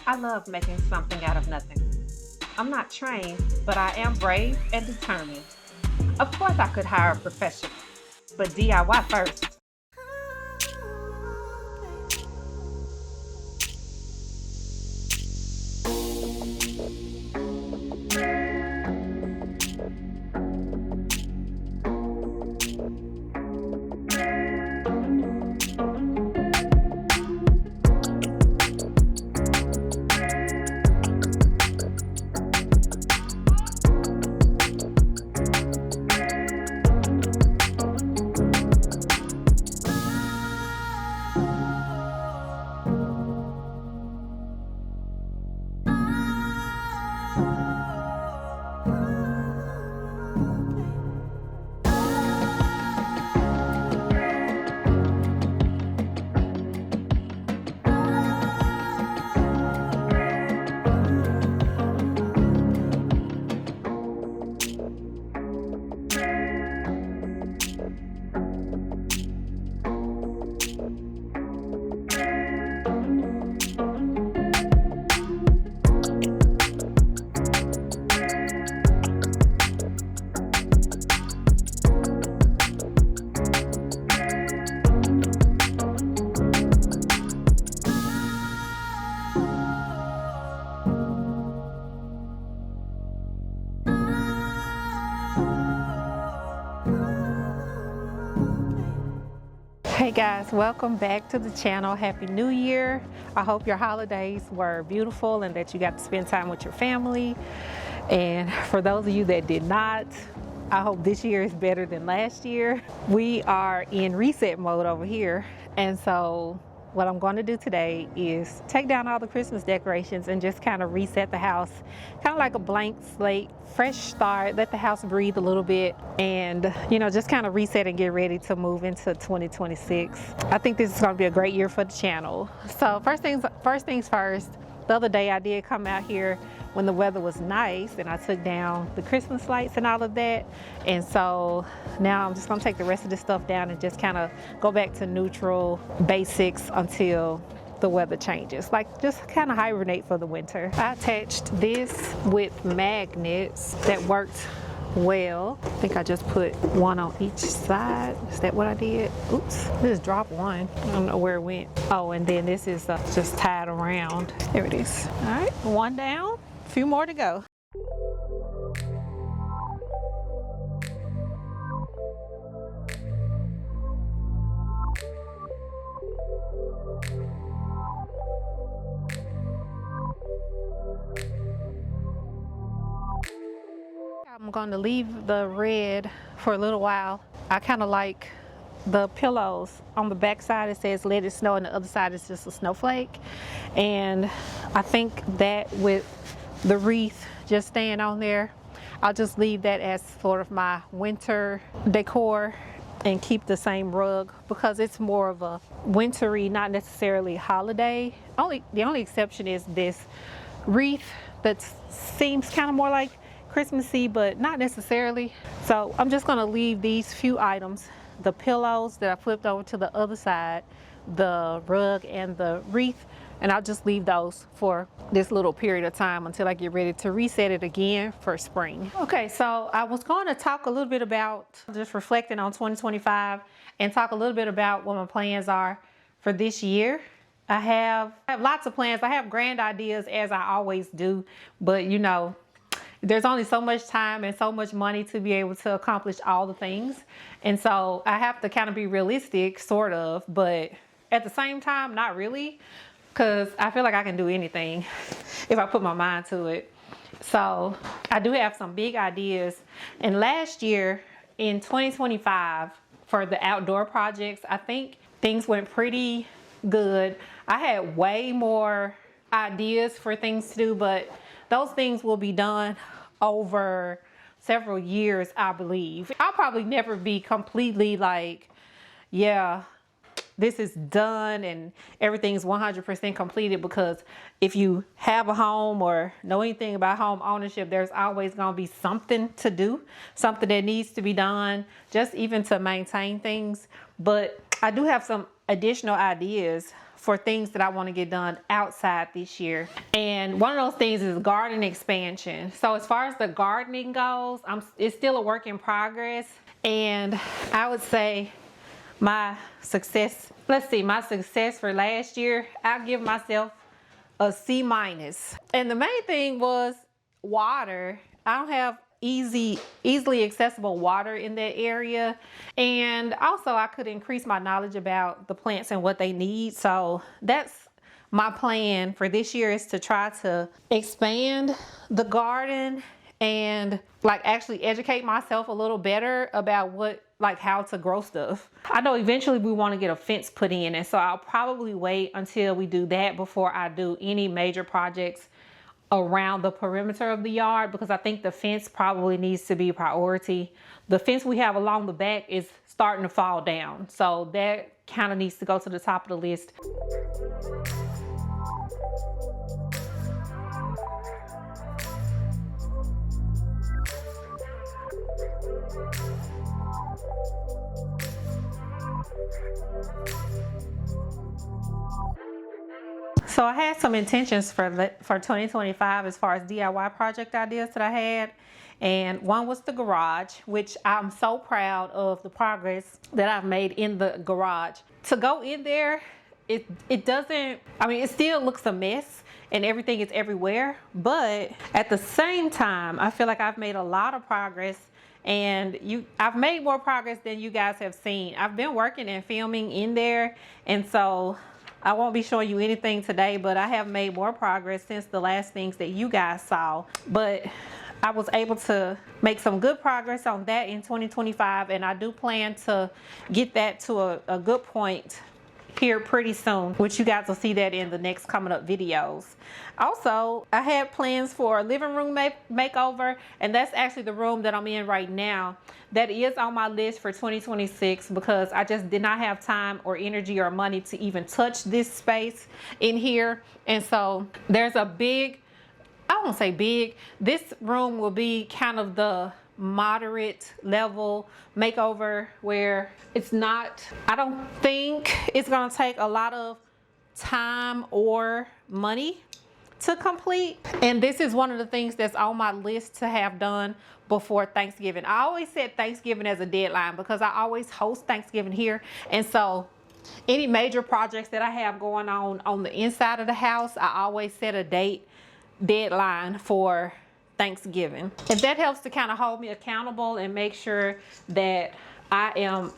I love making something out of nothing. I'm not trained, but I am brave and determined. Of course, I could hire a professional, but DIY first. Hey guys, welcome back to the channel. Happy New Year. I hope your holidays were beautiful and that you got to spend time with your family. And for those of you that did not, I hope this year is better than last year. We are in reset mode over here. And so what I'm going to do today is take down all the Christmas decorations and just kind of reset the house, kind of like a blank slate, fresh start, let the house breathe a little bit, and just kind of reset and get ready to move into 2026. I think this is going to be a great year for the channel. So first things first, the other day I did come out here when the weather was nice and I took down the Christmas lights and all of that. And so now I'm just gonna take the rest of this stuff down and just kind of go back to neutral basics until the weather changes. Like just kind of hibernate for the winter. I attached this with magnets that worked well. I think I just put one on each side. Is that what I did? Oops, just dropped one. I don't know where it went. Oh, and then this is just tied around. There it is. All right, one down, a few more to go. I'm going to leave the red for a little while. I kind of like the pillows. On the back side it says let it snow and the other side is just a snowflake. And I think that with the wreath just staying on there, I'll just leave that as sort of my winter decor and keep the same rug because it's more of a wintry, not necessarily holiday. The only exception is this wreath that seems kind of more like Christmassy, but not necessarily. So I'm just gonna leave these few items, the pillows that I flipped over to the other side, the rug and the wreath, and I'll just leave those for this little period of time until I get ready to reset it again for spring. Okay, so I was going to talk a little bit about just reflecting on 2025 and talk a little bit about what my plans are for this year. I have lots of plans. I have grand ideas as I always do, but there's only so much time and so much money to be able to accomplish all the things. And so I have to kind of be realistic, sort of, but at the same time, not really, because I feel like I can do anything if I put my mind to it. So I do have some big ideas. And last year in 2025 for the outdoor projects, I think things went pretty good. I had way more ideas for things to do, but those things will be done over several years, I believe. I'll probably never be completely like, yeah, this is done and everything's 100% completed, because if you have a home or know anything about home ownership, there's always going to be something to do, something that needs to be done, just even to maintain things. But I do have some additional ideas for things that I want to get done outside this year. And one of those things is garden expansion. So as far as the gardening goes, it's still a work in progress. And I would say my success for last year, I'll give myself a C-. And the main thing was water. I don't have easily accessible water in that area. And also I could increase my knowledge about the plants and what they need. So that's my plan for this year, is to try to expand the garden and like actually educate myself a little better about how to grow stuff. I know eventually we want to get a fence put in, and so I'll probably wait until we do that before I do any major projects around the perimeter of the yard, because I think the fence probably needs to be a priority. The fence we have along the back is starting to fall down, so that kind of needs to go to the top of the list. So I had some intentions for 2025 as far as DIY project ideas that I had. And one was the garage, which I'm so proud of the progress that I've made in the garage. To go in there, it doesn't, I mean, it still looks a mess and everything is everywhere. But at the same time, I feel like I've made a lot of progress, and I've made more progress than you guys have seen. I've been working and filming in there, and so I won't be showing you anything today, but I have made more progress since the last things that you guys saw. But I was able to make some good progress on that in 2025, and I do plan to get that to a good point here pretty soon, which you guys will see that in the next coming up videos. Also, I had plans for a living room makeover, and that's actually the room that I'm in right now. That is on my list for 2026 because I just did not have time or energy or money to even touch this space in here. And so there's a big, I won't say big, this room will be kind of the moderate level makeover where it's not, I don't think it's gonna take a lot of time or money to complete. And this is one of the things that's on my list to have done before Thanksgiving. I always set Thanksgiving as a deadline because I always host Thanksgiving here. And so any major projects that I have going on the inside of the house, I always set a deadline for Thanksgiving. And that helps to kind of hold me accountable and make sure that I am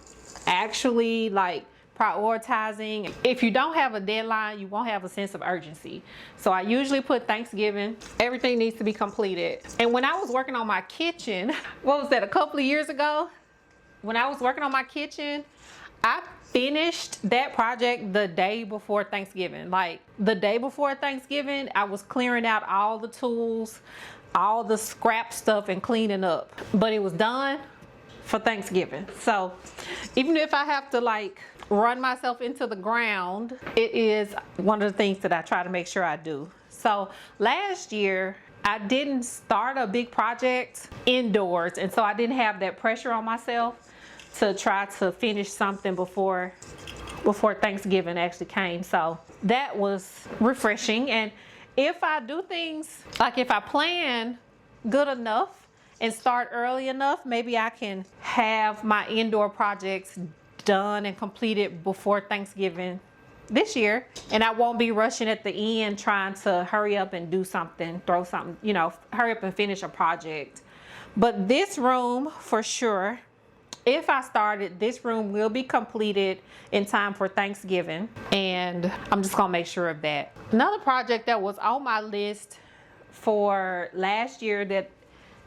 actually like prioritizing. If you don't have a deadline, you won't have a sense of urgency. So I usually put Thanksgiving, everything needs to be completed. And when I was working on my kitchen, what was that, a couple of years ago? When I was working on my kitchen, I finished that project the day before Thanksgiving. Like the day before Thanksgiving, I was clearing out all the tools, all the scrap stuff and cleaning up. But it was done for Thanksgiving. So even if I have to like run myself into the ground, it is one of the things that I try to make sure I do. So last year, I didn't start a big project indoors, and so I didn't have that pressure on myself to try to finish something before Thanksgiving actually came. So that was refreshing. And if I do things, like if I plan good enough and start early enough, maybe I can have my indoor projects done and completed before Thanksgiving this year, and I won't be rushing at the end trying to hurry up and do something, throw something, you know, hurry up and finish a project. But this room, for sure, if I started, this room will be completed in time for Thanksgiving, and I'm just gonna make sure of that. Another project that was on my list for last year that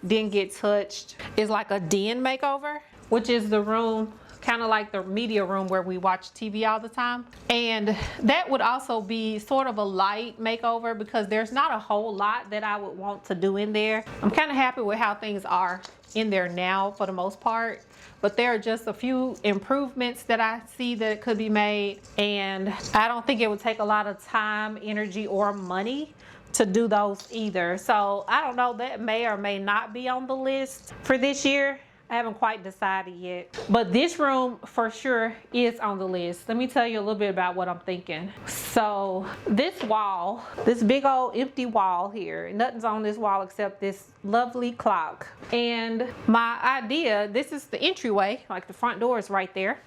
didn't get touched is like a den makeover, which is the room kind of like the media room where we watch TV all the time. And that would also be sort of a light makeover because there's not a whole lot that I would want to do in there. I'm kind of happy with how things are in there now for the most part, but there are just a few improvements that I see that could be made, and I don't think it would take a lot of time, energy, or money to do those either. So I don't know, that may or may not be on the list for this year. I haven't quite decided yet. But this room for sure is on the list. Let me tell you a little bit about what I'm thinking. So this wall, this big old empty wall here, nothing's on this wall except this lovely clock. And my idea, this is the entryway, like the front door is right there.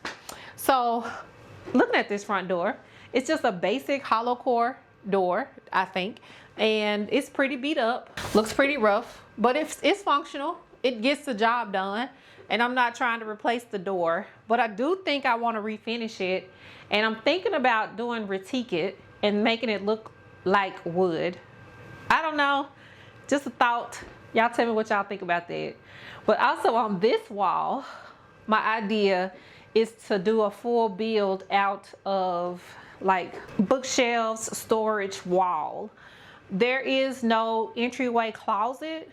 So looking at this front door, it's just a basic hollow core door, I think. And it's pretty beat up, looks pretty rough, but it's functional. It gets the job done, and I'm not trying to replace the door, but I do think I want to refinish it, and I'm thinking about doing retique it and making it look like wood. I don't know, just a thought. Y'all tell me what y'all think about that. But also on this wall, my idea is to do a full build out of like bookshelves, storage wall. There is no entryway closet,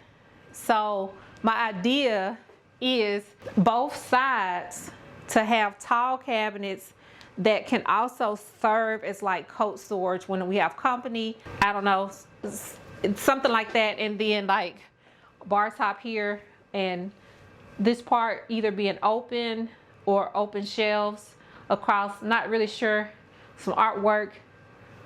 so my idea is both sides to have tall cabinets that can also serve as like coat storage when we have company. I don't know, it's something like that. And then like bar top here, and this part either being open or open shelves across, not really sure, some artwork,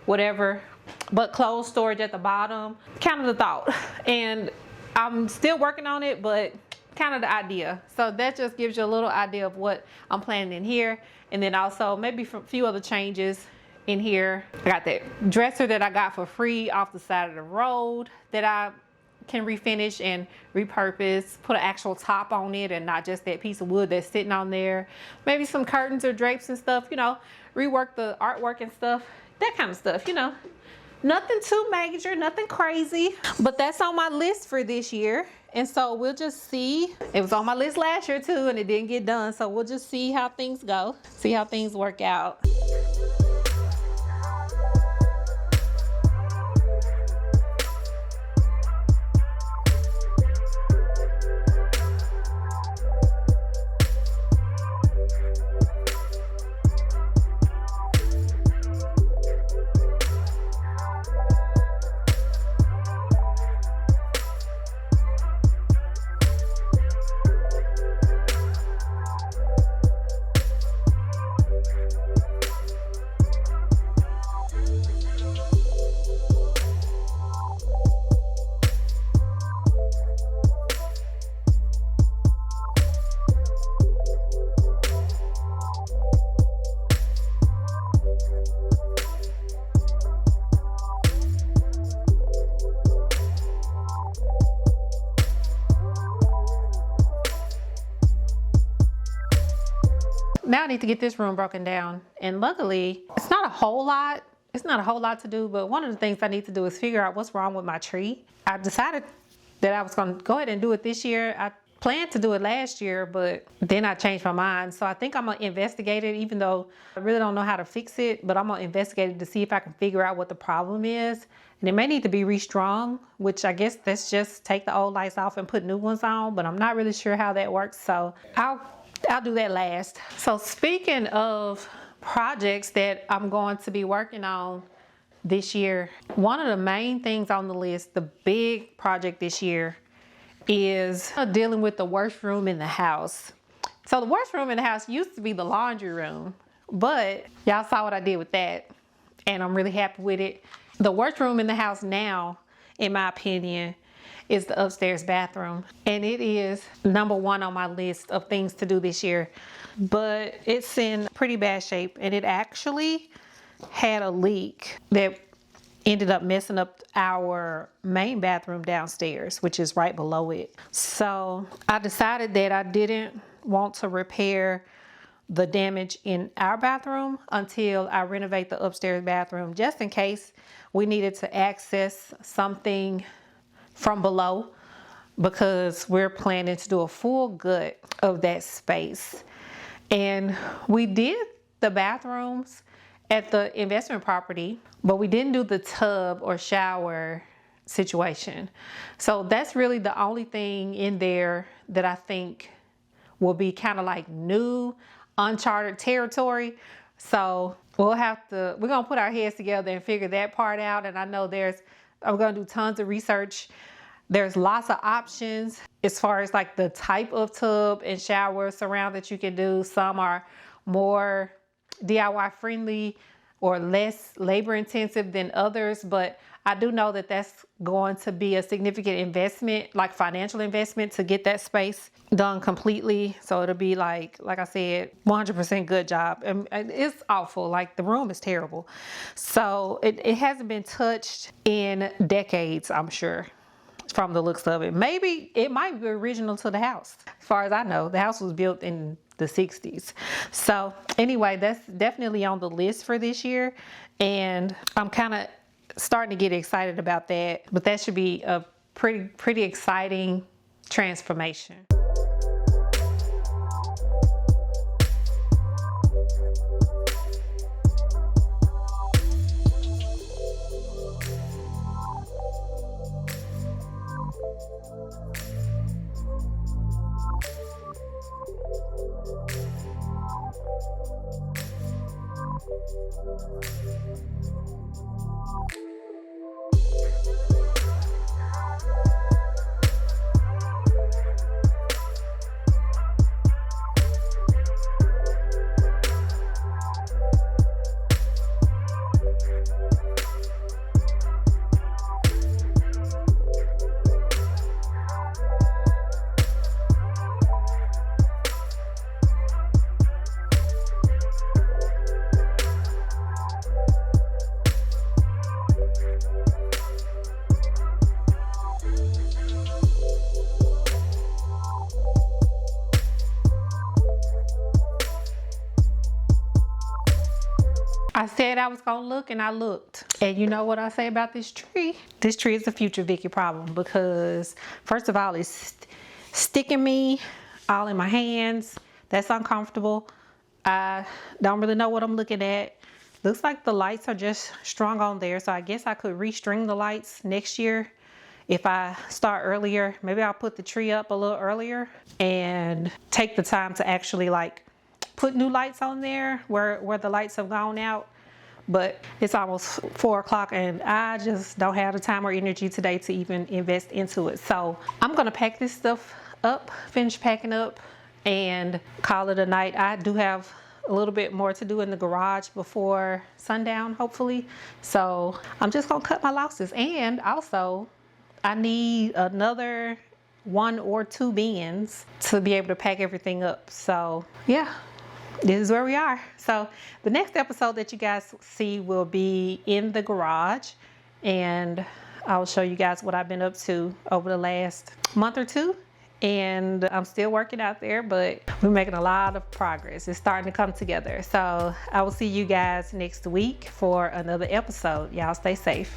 whatever, but clothes storage at the bottom. Kind of the thought. And I'm still working on it, but kind of the idea. So that just gives you a little idea of what I'm planning in here. And then also maybe a few other changes in here. I got that dresser that I got for free off the side of the road that I can refinish and repurpose, put an actual top on it and not just that piece of wood that's sitting on there. Maybe some curtains or drapes and stuff, you know, rework the artwork and stuff, that kind of stuff, you know. Nothing too major, nothing crazy, but that's on my list for this year. And so we'll just see. It was on my list last year too, and it didn't get done. So we'll just see how things go, see how things work out. Now I need to get this room broken down, and luckily it's not a whole lot to do, but one of the things I need to do is figure out what's wrong with my tree. I decided that I was going to go ahead and do it this year. I planned to do it last year, but then I changed my mind. So I think I'm going to investigate it, even though I really don't know how to fix it, but I'm going to investigate it to see if I can figure out what the problem is. And it may need to be restrung, which I guess that's just take the old lights off and put new ones on, but I'm not really sure how that works. So I'll do that last. So speaking of projects that I'm going to be working on this year, one of the main things on the list, the big project this year, is dealing with the worst room in the house. So the worst room in the house used to be the laundry room, but y'all saw what I did with that, and I'm really happy with it. The worst room in the house now, in my opinion, is the upstairs bathroom, and it is number one on my list of things to do this year. But it's in pretty bad shape, and it actually had a leak that ended up messing up our main bathroom downstairs, which is right below it. So I decided that I didn't want to repair the damage in our bathroom until I renovate the upstairs bathroom, just in case we needed to access something from below, because we're planning to do a full gut of that space. And we did the bathrooms at the investment property, but we didn't do the tub or shower situation. So that's really the only thing in there that I think will be kind of like new, uncharted territory. So we're gonna put our heads together and figure that part out. And I know I'm gonna do tons of research There's lots of options as far as like the type of tub and shower surround that you can do. Some are more DIY friendly or less labor intensive than others, but I do know that that's going to be a significant investment, like financial investment, to get that space done completely. So it'll be like I said, 100% good job. And it's awful. Like the room is terrible. So it hasn't been touched in decades, I'm sure, from the looks of it. Maybe it might be original to the house. As far as I know, the house was built in the 60s. So anyway, that's definitely on the list for this year. And I'm kind of starting to get excited about that, but that should be a pretty exciting transformation. I said I was gonna look, and I looked. And you know what I say about this tree? This tree is a future Vicky problem, because first of all, it's sticking me all in my hands. That's uncomfortable. I don't really know what I'm looking at. Looks like the lights are just strung on there, so I guess I could restring the lights next year if I start earlier. Maybe I'll put the tree up a little earlier and take the time to actually like put new lights on there where the lights have gone out. But it's almost 4 o'clock and I just don't have the time or energy today to even invest into it. So I'm gonna pack this stuff up, finish packing up, and call it a night. I do have a little bit more to do in the garage before sundown, hopefully. So I'm just gonna cut my losses. And also I need another 1 or 2 bins to be able to pack everything up. So yeah, this is where we are. So the next episode that you guys see will be in the garage, and I'll show you guys what I've been up to over the last month or 2. And I'm still working out there, but we're making a lot of progress. It's starting to come together. So I will see you guys next week for another episode. Y'all stay safe.